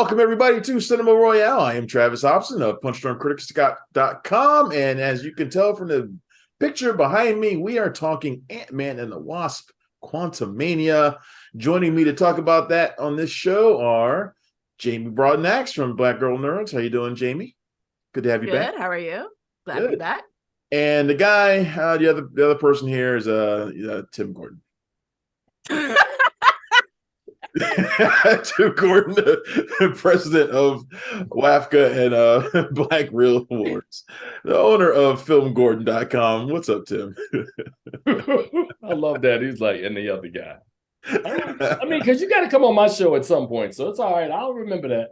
Welcome, everybody, to Cinema Royale. I am Travis Hobson of PunchdRunCritics.com, and as you can tell from the picture behind me, we are talking Ant-Man and the Wasp, Quantumania. Joining me to talk about that on this show are Jamie Broadnax from Black Girl Nerds. How you doing, Jamie? Good to have you back. Good. How are you? Glad to be Good. back. And the guy, the other person here is Tim Gordon. Tim Gordon, the president of WAFCA and Black Reel Awards, the owner of FilmGordon.com. What's up, Tim? I love that. He's like, and the other guy. I mean, because you got to come on my show at some point, so it's all right. I'll remember that.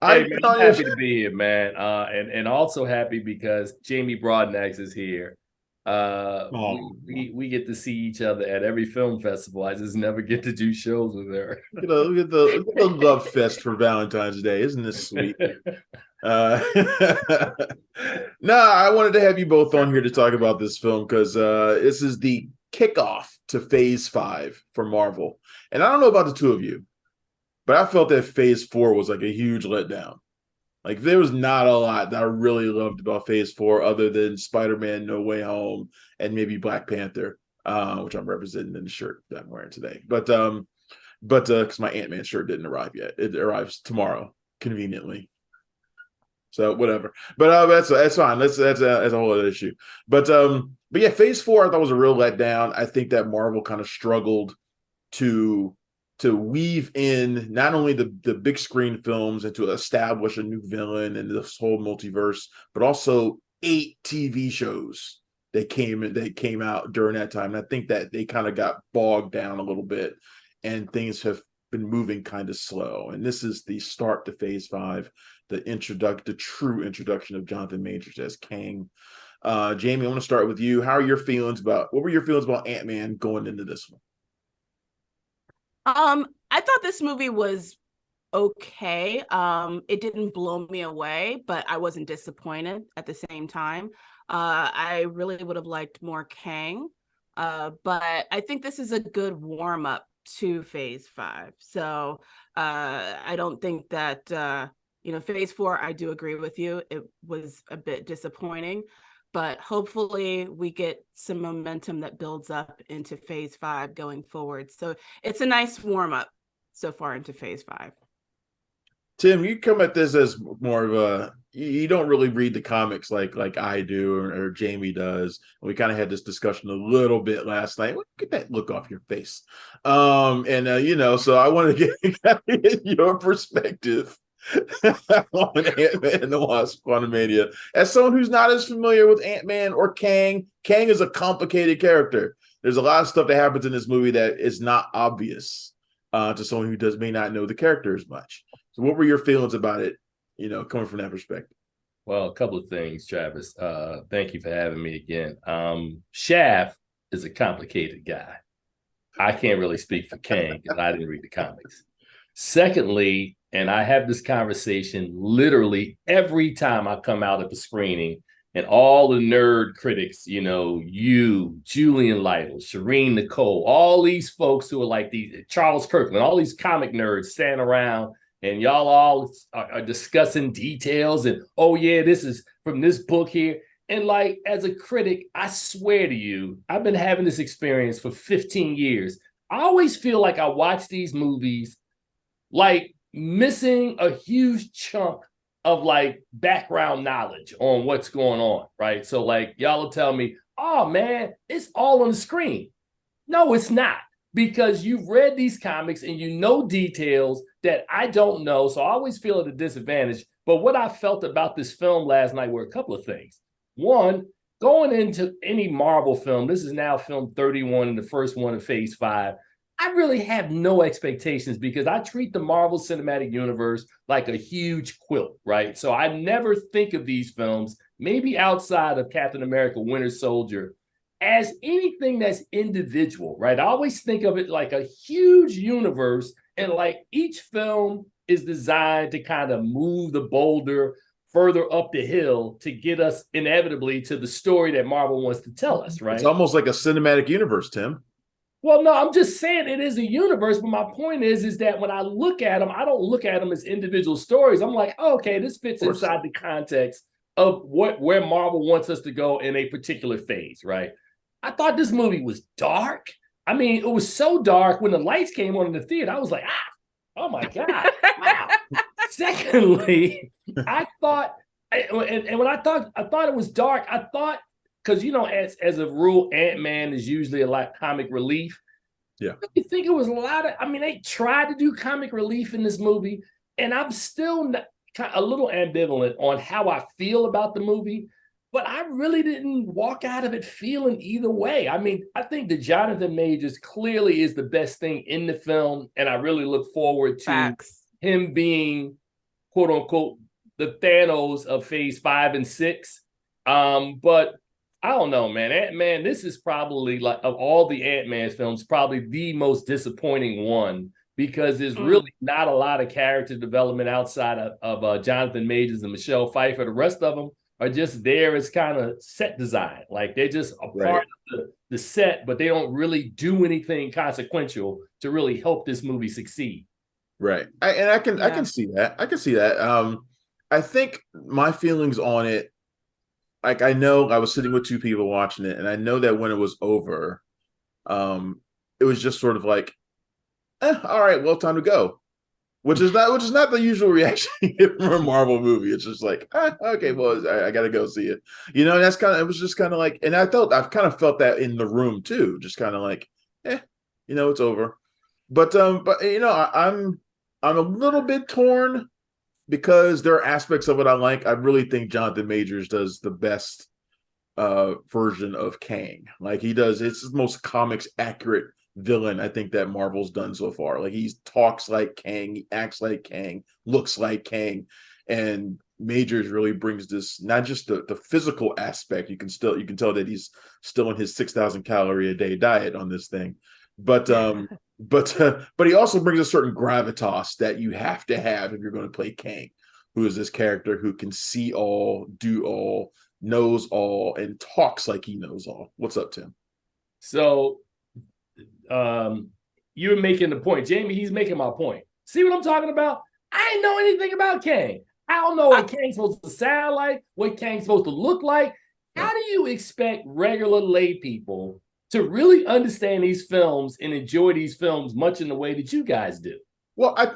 Hey, man, I'm happy to be here, man, and also happy because Jamie Broadnax is here. We get to see each other at every film festival. I just never get to do shows with her. Look at the love fest for Valentine's Day. Isn't this sweet? I wanted to have you both on here to talk about this film because this is the kickoff to Phase 5 for Marvel. And I don't know about the two of you, but I felt that Phase 4 was like a huge letdown. Like, there was not a lot that I really loved about Phase 4 other than Spider-Man No Way Home and maybe Black Panther, which I'm representing in the shirt that I'm wearing today. But because my Ant-Man shirt didn't arrive yet. It arrives tomorrow, conveniently. So whatever. But that's fine. That's a whole other issue. But yeah, Phase 4 I thought was a real letdown. I think that Marvel kind of struggled to weave in not only the big screen films and to establish a new villain and this whole multiverse, but also 8 TV shows that came out during that time. And I think that they kind of got bogged down a little bit and things have been moving kind of slow. And this is the start to Phase 5, the true introduction of Jonathan Majors as Kang. Jamie, I want to start with you. What were your feelings about Ant-Man going into this one? I thought this movie was okay. It didn't blow me away, but I wasn't disappointed at the same time. I really would have liked more Kang, but I think this is a good warm-up to Phase 5. So I don't think that Phase 4, I do agree with you. It was a bit disappointing. But hopefully we get some momentum that builds up into Phase 5 going forward. So it's a nice warm-up so far into Phase 5. Tim, you come at this as more of you don't really read the comics like I do or Jamie does. We kind of had this discussion a little bit last night. Get that look off your face. So I wanted to get your perspective on Ant-Man and the Wasp: Quantumania. As someone who's not as familiar with Ant-Man or Kang is a complicated character. There's a lot of stuff that happens in this movie that is not obvious to someone who may not know the character as much. So what were your feelings about it, coming from that perspective? Well, a couple of things, Travis. Thank you for having me again. Shaft is a complicated guy. I can't really speak for Kang because I didn't read the comics. Secondly, and I have this conversation literally every time I come out of the screening, and all the nerd critics, you, Julian Lytle, Shireen Nicole, all these folks who are like these, Charles Kirkland, all these comic nerds stand around and y'all all are discussing details and, oh yeah, this is from this book here. And like, as a critic, I swear to you, I've been having this experience for 15 years. I always feel like I watch these movies like missing a huge chunk of like background knowledge on what's going on, right? So like y'all will tell me, oh man, it's all on the screen. No, it's not, because you've read these comics and you know details that I don't know. So I always feel at a disadvantage. But what I felt about this film last night were a couple of things. One, going into any Marvel film, this is now film 31 and the first one of Phase 5. I really have no expectations because I treat the Marvel Cinematic Universe like a huge quilt, right? So I never think of these films, maybe outside of Captain America: Winter Soldier, as anything that's individual, right? I always think of it like a huge universe, and like each film is designed to kind of move the boulder further up the hill to get us inevitably to the story that Marvel wants to tell us, right? It's almost like a cinematic universe, Tim. Well, no, I'm just saying it is a universe, but my point is that when I look at them, I don't look at them as individual stories. I'm like, oh, okay, this fits inside the context of where Marvel wants us to go in a particular phase, right? I thought this movie was dark. I mean, it was so dark when the lights came on in the theater. I was like, oh my God, wow. Secondly, I thought, and when I thought it was dark, I thought, because as a rule, Ant-Man is usually a lot comic relief. Yeah. I think it was a lot of, I mean, they tried to do comic relief in this movie, and I'm still not, a little ambivalent on how I feel about the movie, but I really didn't walk out of it feeling either way. I mean, I think that Jonathan Majors clearly is the best thing in the film, and I really look forward to Facts. him being, quote unquote, the Thanos of phase 5 and 6. But I don't know, man. Ant-Man, this is probably, like, of all the Ant-Man films, probably the most disappointing one, because there's really not a lot of character development outside of Jonathan Majors and Michelle Pfeiffer. The rest of them are just there as kind of set design. Like, they're just a part of the set, but they don't really do anything consequential to really help this movie succeed. Right. I can see that. I can see that. I think my feelings on it, like, I know I was sitting with two people watching it, and I know that when it was over, it was just sort of like, all right, well, time to go. Which is not the usual reaction you get from a Marvel movie. It's just like, okay, well, I gotta go see it. That's it was just kind of like, and I've kind of felt that in the room too, just kind of like, it's over. But I'm a little bit torn because there are aspects of it I like. I really think Jonathan Majors does the best version of Kang. Like, he does, it's the most comics accurate villain I think that Marvel's done so far. Like, he talks like Kang, he acts like Kang, looks like Kang, and Majors really brings this, not just the physical aspect. You can tell that he's still in his 6,000 calorie a day diet on this thing, but he also brings a certain gravitas that you have to have if you're going to play Kang, who is this character who can see all, do all, knows all, and talks like he knows all. What's up, Tim? So you're making the point, Jamie. He's making my point. See what I'm talking about? I didn't know anything about Kang. I don't know what Kang's supposed to sound like, what Kang's supposed to look like. How do you expect regular lay people to really understand these films and enjoy these films much in the way that you guys do? Well, I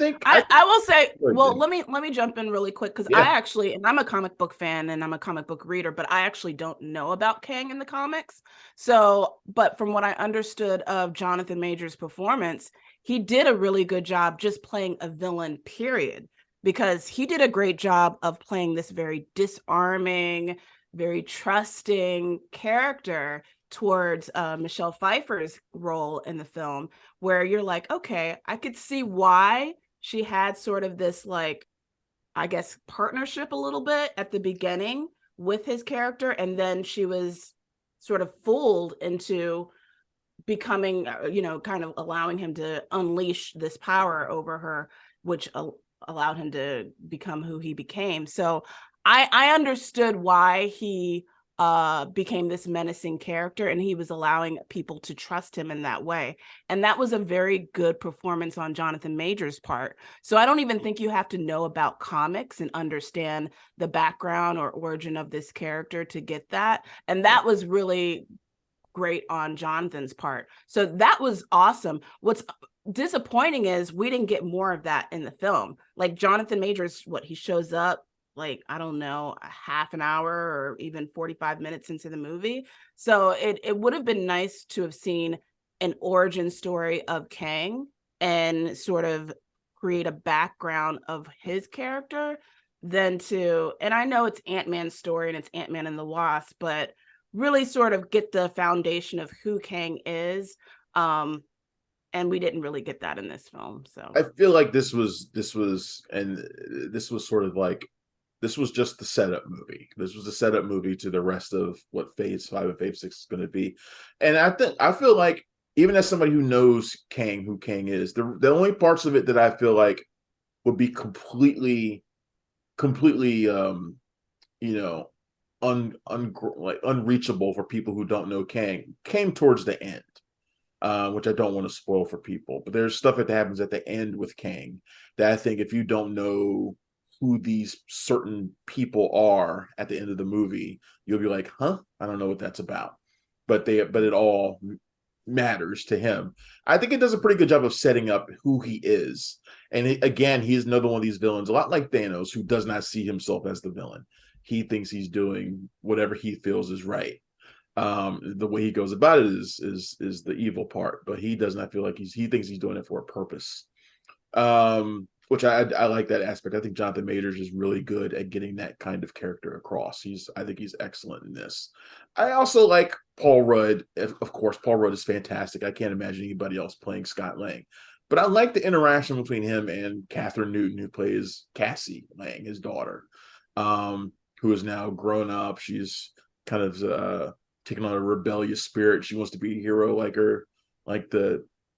will say, well, let me jump in really quick, because and I'm a comic book fan and I'm a comic book reader, but I actually don't know about Kang in the comics. So, but from what I understood of Jonathan Majors' performance, he did a really good job just playing a villain, period, because he did a great job of playing this very disarming, very trusting character towards Michelle Pfeiffer's role in the film, where you're like, okay, I could see why she had sort of this, like, I guess, partnership a little bit at the beginning with his character, and then she was sort of fooled into becoming, kind of allowing him to unleash this power over her, which allowed him to become who he became. So I understood why he became this menacing character, and he was allowing people to trust him in that way. And that was a very good performance on Jonathan Majors' part. So I don't even think you have to know about comics and understand the background or origin of this character to get that. And that was really great on Jonathan's part. So that was awesome. What's disappointing is we didn't get more of that in the film. Like, Jonathan Majors, he shows up, like, I don't know, a half an hour or even 45 minutes into the movie. So it would have been nice to have seen an origin story of Kang and sort of create a background of his character and I know it's Ant-Man's story and it's Ant-Man and the Wasp, but really sort of get the foundation of who Kang is. And we didn't really get that in this film. So I feel like this was sort of like, this was just the setup movie. This was the setup movie to the rest of what phase 5 and phase 6 is going to be. And I feel like, even as somebody who knows Kang, who Kang is, the only parts of it that I feel like would be completely unreachable for people who don't know Kang came towards the end. which I don't want to spoil for people. But there's stuff that happens at the end with Kang that I think if you don't know who these certain people are at the end of the movie, you'll be like, huh? I don't know what that's about. But it all matters to him. I think it does a pretty good job of setting up who he is. And again, he's another one of these villains, a lot like Thanos, who does not see himself as the villain. He thinks he's doing whatever he feels is right. The way he goes about it is the evil part, but he does not feel like he thinks he's doing it for a purpose. Which I like that aspect. I think Jonathan Majors is really good at getting that kind of character across. I think he's excellent in this. I also like Paul Rudd. Of course, Paul Rudd is fantastic. I can't imagine anybody else playing Scott Lang. But I like the interaction between him and Kathryn Newton, who plays Cassie Lang, his daughter, who is now grown up. She's kind of taking on a rebellious spirit. She wants to be a hero like her,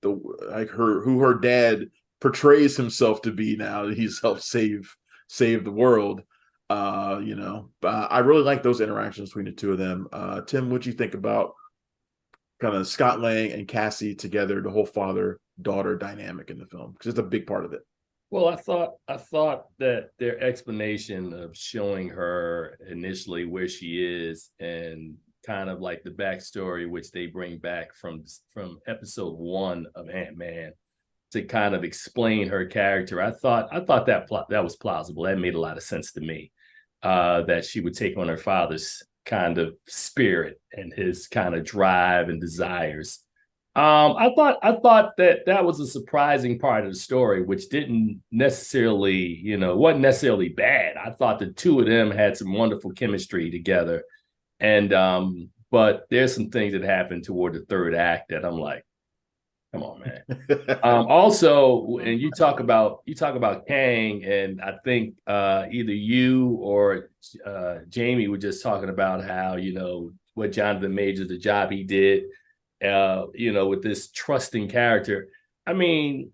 who her dad portrays himself to be now that he's helped save the world. I really like those interactions between the two of them. Tim, what do you think about kind of Scott Lang and Cassie together, the whole father-daughter dynamic in the film? Because it's a big part of it. Well, I thought that their explanation of showing her initially where she is and kind of like the backstory, which they bring back from episode 1 of Ant-Man, to kind of explain her character. I thought that was plausible. That made a lot of sense to me. That she would take on her father's kind of spirit and his kind of drive and desires. I thought that was a surprising part of the story, which didn't necessarily, wasn't necessarily bad. I thought the two of them had some wonderful chemistry together. And but there's some things that happened toward the third act that I'm like, come on, man. Also, and you talk about Kang, and I think either you or Jamie were just talking about how, what Jonathan Majors, the job he did, with this trusting character. I mean,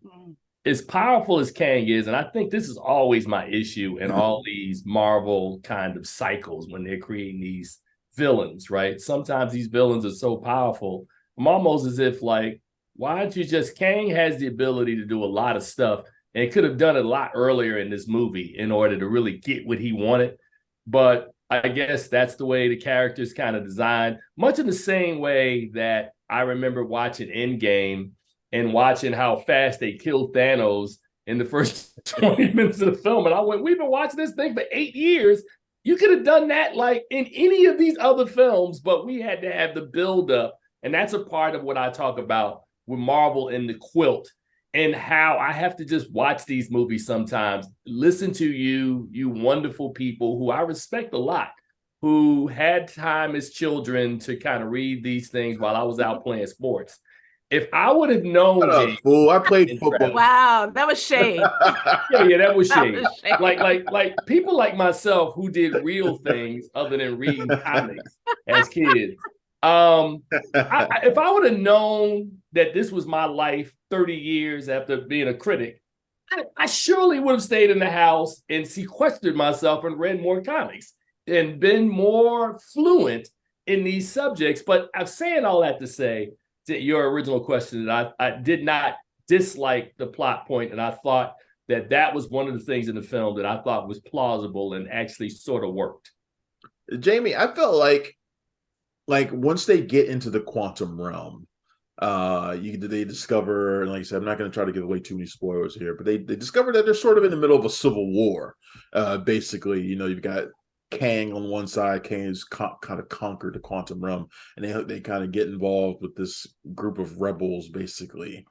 as powerful as Kang is, and I think this is always my issue in all these Marvel kind of cycles when they're creating these villains, right? Sometimes these villains are so powerful. I'm almost as if like, why don't you just, Kang has the ability to do a lot of stuff and could have done it a lot earlier in this movie in order to really get what he wanted. But I guess that's the way the character's kind of designed, much in the same way that I remember watching Endgame and watching how fast they killed Thanos in the first 20 minutes of the film. And I went, we've been watching this thing for 8 years. You could have done that like in any of these other films, but we had to have the buildup. And that's a part of what I talk about with Marvel and the quilt, and how I have to just watch these movies sometimes, listen to you wonderful people who I respect a lot, who had time as children to kind of read these things while I was out playing sports. If I would have known, fool, I played football. Wow, that was shade. yeah, that was shade. Like people like myself who did real things other than reading comics as kids. If I would have known that this was my life 30 years after being a critic, I surely would have stayed in the house and sequestered myself and read more comics and been more fluent in these subjects. But I'm saying all that to say that your original question, that I did not dislike the plot point, and I thought that was one of the things in the film that I thought was plausible and actually sort of worked. Jamie, I felt like once they get into the quantum realm, they discover, and like I said, I'm not going to try to give away too many spoilers here, but they discover that they're sort of in the middle of a civil war. Basically, you've got Kang on one side. Kang has kind of conquered the quantum realm, and they kind of get involved with this group of rebels. Basically,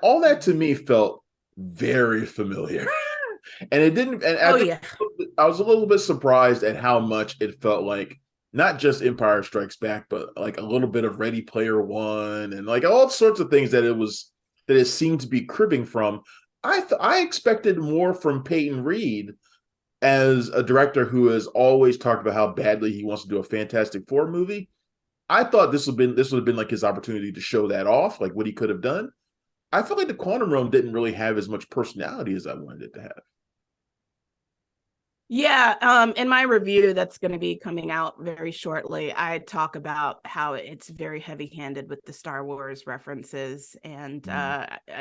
all that to me felt very familiar, and it didn't. And I was a little bit surprised at how much it felt like not just Empire Strikes Back, but like a little bit of Ready Player One and like all sorts of things that it seemed to be cribbing from. I expected more from Peyton Reed as a director who has always talked about how badly he wants to do a Fantastic Four movie. I thought this would have been like his opportunity to show that off, like what he could have done. I felt like the Quantum Realm didn't really have as much personality as I wanted it to have. Yeah, in my review that's going to be coming out very shortly, I talk about how it's very heavy-handed with the Star Wars references, and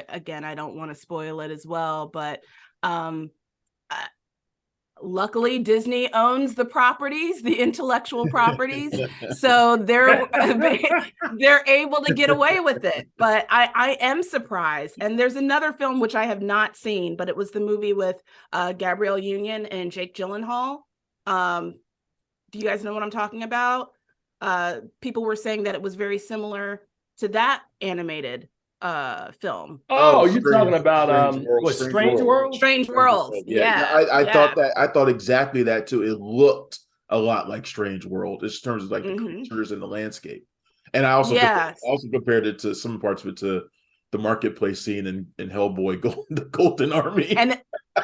again, I don't want to spoil it as well, but um, luckily Disney owns the properties, the intellectual properties, so they're able to get away with it. But I am surprised. And there's another film which I have not seen, but it was the movie with Gabrielle Union and Jake Gyllenhaal. Do you guys know what I'm talking about? People were saying that it was very similar to that animated film. Oh, you're talking about Strange World. Strange Worlds. Yeah, Yeah. I thought that. I thought exactly that too. It looked a lot like Strange World in terms of like the creatures and the landscape. And I also compared it to some parts of it to the marketplace scene in Hellboy, the Golden Army, and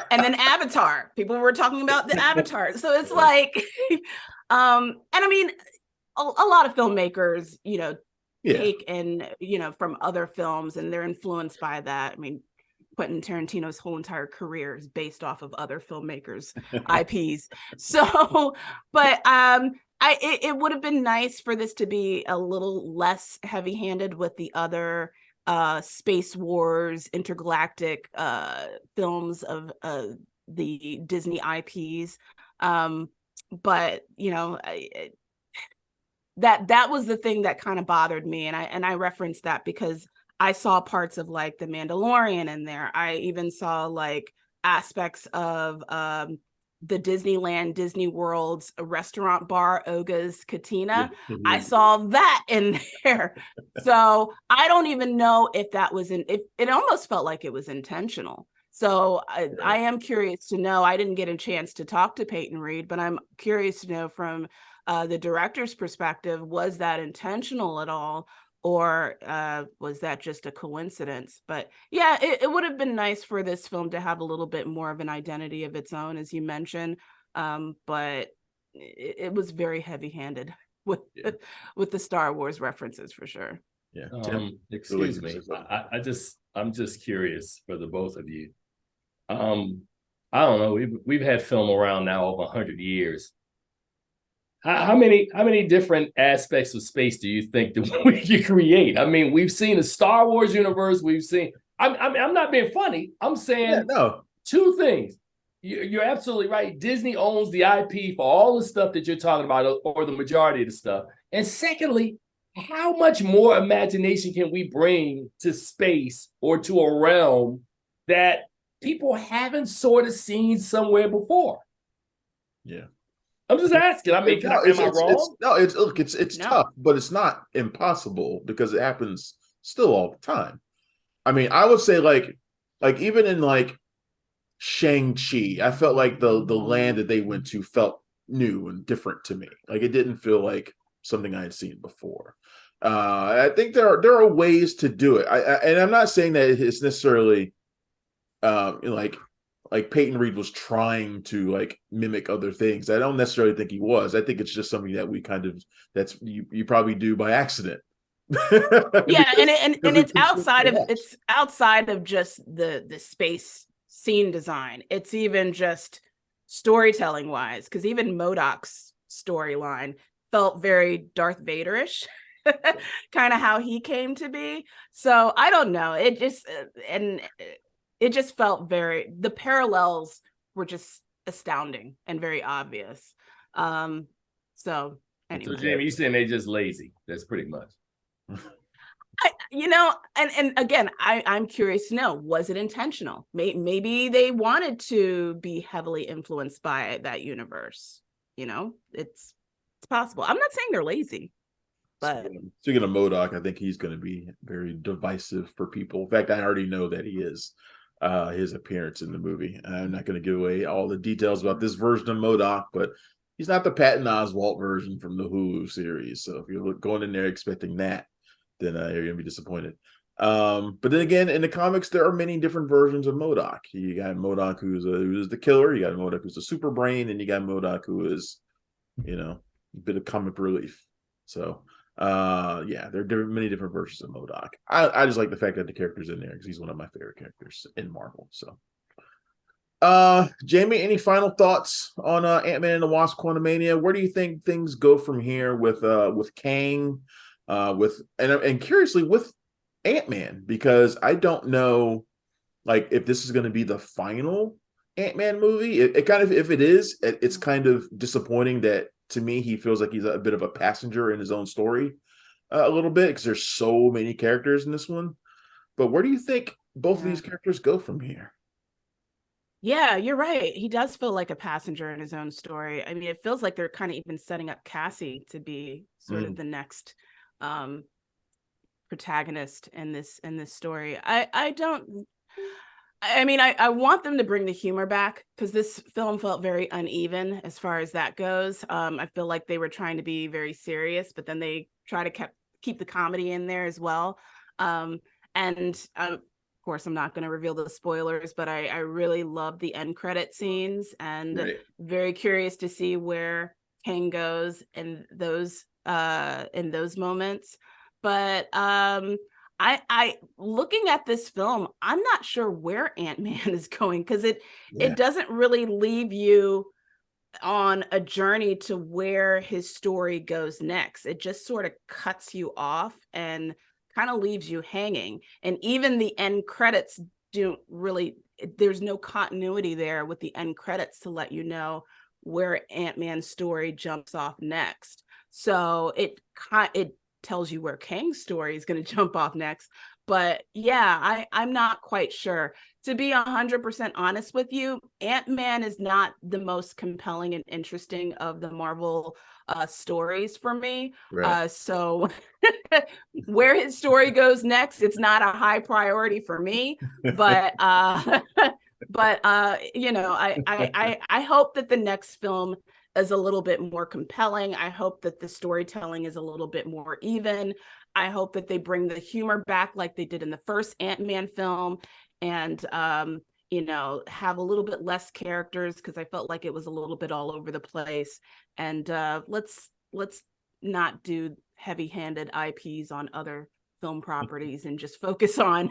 then Avatar. People were talking about the Avatar, so it's like, and I mean, a lot of filmmakers, take in, from other films, and they're influenced by that. I mean, Quentin Tarantino's whole entire career is based off of other filmmakers' IPs. So, but it would have been nice for this to be a little less heavy-handed with the other Space Wars, intergalactic films of the Disney IPs. But that was the thing that kind of bothered me, and I referenced that because I saw parts of like The Mandalorian in there. I even saw like aspects of the Disney World's restaurant bar, Oga's Katina. I saw that in there. So I don't even know if that was if it almost felt like it was intentional. So I am curious to know. I didn't get a chance to talk to Peyton Reed, but I'm curious to know from the director's perspective, was that intentional at all? Or was that just a coincidence? But yeah, it would have been nice for this film to have a little bit more of an identity of its own, as you mentioned. But it was very heavy-handed with the Star Wars references for sure. Yeah. Excuse me. I'm just curious for the both of you. I don't know. We've had film around now over 100 years. How many different aspects of space do you think that we can create? I mean, we've seen a Star Wars universe. We've seen. I'm not being funny. I'm saying two things. You're absolutely right. Disney owns the IP for all the stuff that you're talking about, or the majority of the stuff. And secondly, how much more imagination can we bring to space or to a realm that people haven't sort of seen somewhere before? Yeah. I'm just asking. I mean, am I wrong? It's tough, but it's not impossible because it happens still all the time. I mean, I would say like even in like Shang-Chi, I felt like the land that they went to felt new and different to me. Like it didn't feel like something I had seen before. I think there are ways to do it. And I'm not saying that it's necessarily like Peyton Reed was trying to like mimic other things. I don't necessarily think he was. I think it's just something that we kind of you probably do by accident. Yeah, and it's outside of just the space scene design. It's even just storytelling wise, because even MODOK's storyline felt very Darth Vader-ish. Kind of how he came to be. So I don't know. It just felt the parallels were just astounding and very obvious. So anyway. So Jamie, you saying they just lazy? That's pretty much. And again, I'm curious to know, was it intentional? Maybe they wanted to be heavily influenced by that universe. It's possible. I'm not saying they're lazy. But speaking of MODOK, I think he's going to be very divisive for people. In fact, I already know that he is. His appearance in the movie. I'm not going to give away all the details about this version of MODOK, but he's not the Patton Oswalt version from the Hulu series. So if you're going in there expecting that, then you're going to be disappointed. But then again, in the comics, there are many different versions of MODOK. You got MODOK who's the killer. You got MODOK who's the super brain, and you got MODOK who is, a bit of comic relief. So there are many different versions of MODOK. I just like the fact that the character's in there because he's one of my favorite characters in Marvel. So Jamie, any final thoughts on Ant-Man and the Wasp: Quantumania? Where do you think things go from here with Kang, and curiously with Ant-Man? Because I don't know, like, if this is going to be the final Ant-Man movie. It kind of, if it is, it's kind of disappointing that, to me, he feels like he's a bit of a passenger in his own story, a little bit, because there's so many characters in this one. But where do you think both of Yeah. these characters go from here? Yeah, you're right. He does feel like a passenger in his own story. I mean, it feels like they're kind of even setting up Cassie to be sort of the next um protagonist in this story. I don't I mean, I want them to bring the humor back because this film felt very uneven as far as that goes. I feel like they were trying to be very serious, but then they try to keep the comedy in there as well. And of course, I'm not going to reveal the spoilers, but I really love the end credit scenes, and Right. very curious to see where Kang goes in those moments. But I looking at this film, I'm not sure where Ant-Man is going, because it doesn't really leave you on a journey to where his story goes next. It just sort of cuts you off and kind of leaves you hanging. And even the end credits don't really, there's no continuity there with the end credits to let you know where Ant-Man's story jumps off next. So it tells you where Kang's story is going to jump off next. But yeah, I'm not quite sure. To be 100% honest with you, Ant-Man is not the most compelling and interesting of the Marvel stories for me. Right. So where his story goes next, it's not a high priority for me. But I hope that the next film is a little bit more compelling. I hope that the storytelling is a little bit more even. I hope that they bring the humor back like they did in the first Ant-Man film, and have a little bit less characters, because I felt like it was a little bit all over the place. And let's not do heavy-handed IPs on other film properties, and just focus on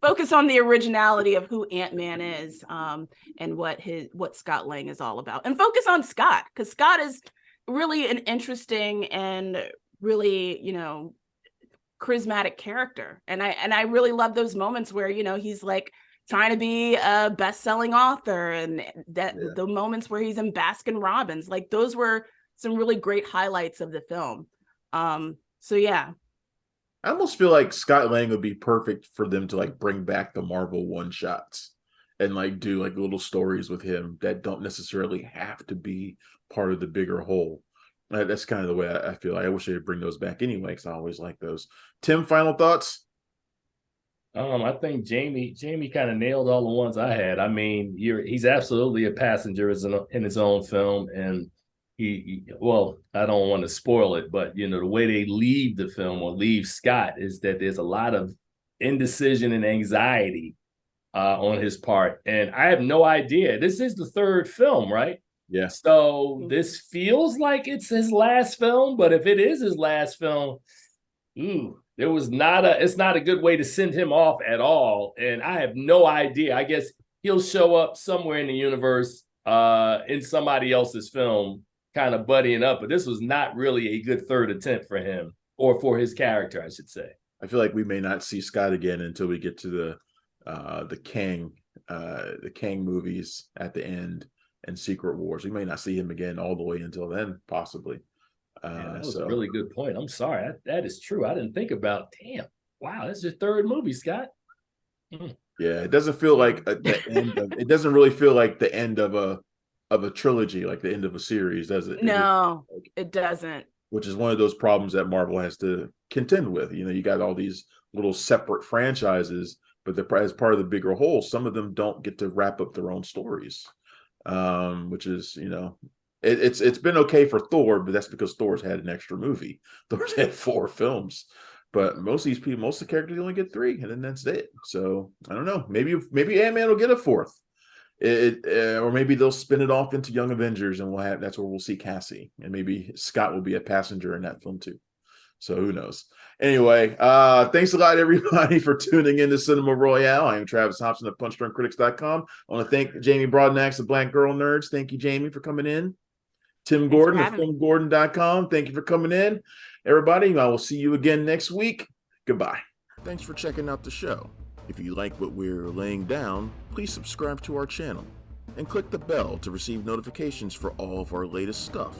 the originality of who Ant-Man is, and what Scott Lang is all about, and focus on Scott, because Scott is really an interesting and really charismatic character, and I really love those moments where he's like trying to be a best-selling author, and the moments where he's in Baskin Robbins, like those were some really great highlights of the film. So yeah. I almost feel like Scott Lang would be perfect for them to, like, bring back the Marvel one shots and, like, do like little stories with him that don't necessarily have to be part of the bigger whole. That's kind of the way I feel. I wish they'd bring those back anyway, because I always like those. Tim, final thoughts? I think Jamie kind of nailed all the ones I had. I mean, he's absolutely a passenger in his own film, and well, I don't want to spoil it, but the way they leave the film, or leave Scott, is that there's a lot of indecision and anxiety on his part, and I have no idea. This is the third film, right? Yeah. So this feels like it's his last film, but if it is his last film, it's not a good way to send him off at all. And I have no idea. I guess he'll show up somewhere in the universe in somebody else's film, kind of buddying up. But this was not really a good third attempt for him, or for his character, I should say. I feel like we may not see Scott again until we get to the Kang movies at the end, and Secret Wars. We may not see him again all the way until then, possibly. That was a really good point. I'm sorry. That is true. I didn't think about, damn, wow, that's your third movie, Scott. Yeah, it doesn't feel like the end of, it doesn't really feel like the end of a trilogy, like the end of a series, does it? No, it doesn't. Which is one of those problems that Marvel has to contend with. You got all these little separate franchises, but as part of the bigger whole, some of them don't get to wrap up their own stories. Which is, it's been okay for Thor, but that's because Thor's had an extra movie. Thor's had 4 films, but most of the characters only get 3, and then that's it. So I don't know. Maybe Ant-Man will get a 4th, or maybe they'll spin it off into Young Avengers, and that's where we'll see Cassie, and maybe Scott will be a passenger in that film too. So who knows? Anyway, thanks a lot, everybody, for tuning in to Cinema Royale. I am Travis Thompson of PunchDrunkCritics.com. I want to thank Jamie Broadnax of Black Girl Nerds. Thank you, Jamie, for coming in. Tim Gordon of FilmGordon.com. Thank you for coming in. Everybody, I will see you again next week. Goodbye. Thanks for checking out the show. If you like what we're laying down, please subscribe to our channel and click the bell to receive notifications for all of our latest stuff.